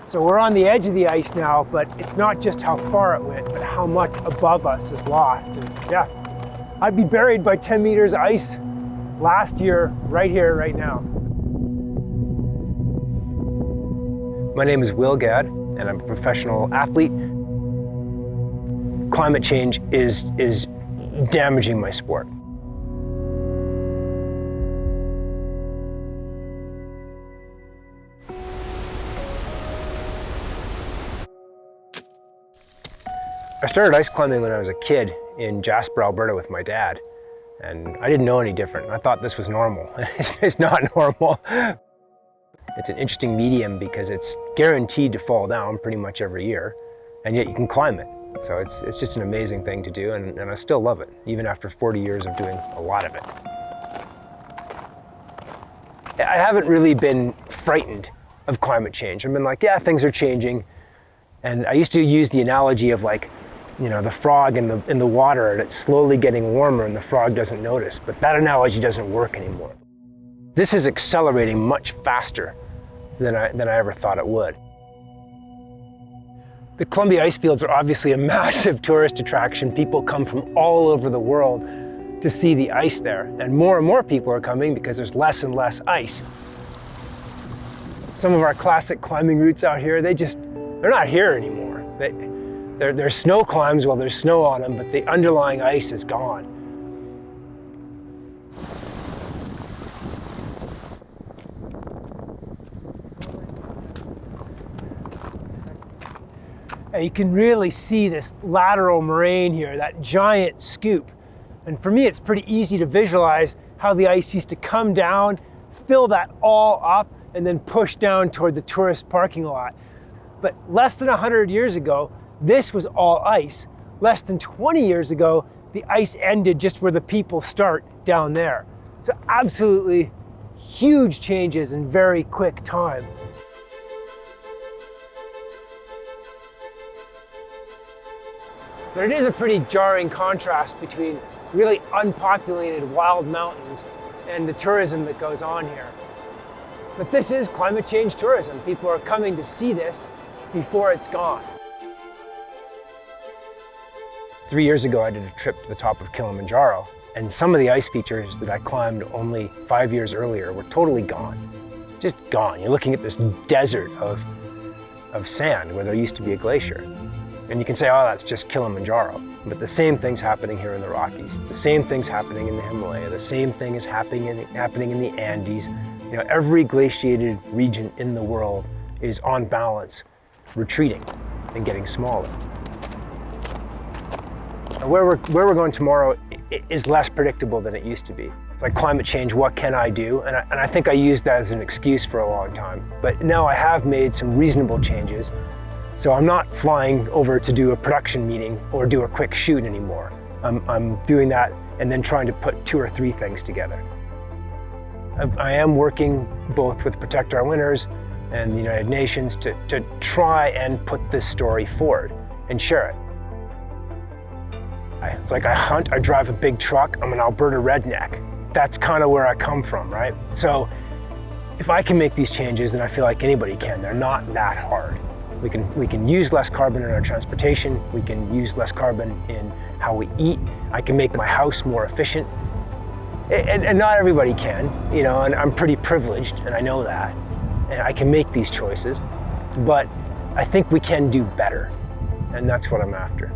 So we're on the edge of the ice now, but it's not just how far it went, but how much above us is lost. And yeah, I'd be buried by 10 meters ice last year, right here, right now. My name is Will Gadd, and I'm a professional athlete. Climate change is damaging my sport. I started ice climbing when I was a kid in Jasper, Alberta with my dad, and I didn't know any different. I thought this was normal. It's not normal. It's an interesting medium because it's guaranteed to fall down pretty much every year, and yet you can climb it. So it's just an amazing thing to do, and I still love it, even after 40 years of doing a lot of it. I haven't really been frightened of climate change. I've been like, yeah, things are changing. And I used to use the analogy of like, you know, the frog in the water, and it's slowly getting warmer and the frog doesn't notice. But that analogy doesn't work anymore. This is accelerating much faster than I ever thought it would. The Columbia ice fields are obviously a massive tourist attraction. People come from all over the world to see the ice there. And more people are coming because there's less and less ice. Some of our classic climbing routes out here, they're not here anymore. They're snow climbs while there's snow on them, but the underlying ice is gone. And you can really see this lateral moraine here, that giant scoop. And for me, it's pretty easy to visualize how the ice used to come down, fill that all up, and then push down toward the tourist parking lot. But less than 100 years ago, this was all ice. Less than 20 years ago, the ice ended just where the people start down there. So absolutely huge changes in very quick time. But it is a pretty jarring contrast between really unpopulated wild mountains and the tourism that goes on here. But this is climate change tourism. People are coming to see this before it's gone. 3 years ago, I did a trip to the top of Kilimanjaro, and some of the ice features that I climbed only 5 years earlier were totally gone. Just gone. You're looking at this desert of sand where there used to be a glacier. And you can say, oh, that's just Kilimanjaro. But the same thing's happening here in the Rockies. The same thing's happening in the Himalaya. The same thing is happening in the Andes. You know, every glaciated region in the world is on balance retreating and getting smaller. Where we're going tomorrow is less predictable than it used to be. It's like climate change, what can I do? And I think I used that as an excuse for a long time. But now I have made some reasonable changes. So I'm not flying over to do a production meeting or do a quick shoot anymore. I'm doing that and then trying to put 2 or 3 things together. I am working both with Protect Our Winters and the United Nations to try and put this story forward and share it. It's like I hunt, I drive a big truck, I'm an Alberta redneck. That's kind of where I come from, right? So if I can make these changes, then I feel like anybody can. They're not that hard. We can use less carbon in our transportation. We can use less carbon in how we eat. I can make my house more efficient. And not everybody can, you know, and I'm pretty privileged, and I know that. And I can make these choices, but I think we can do better, and that's what I'm after.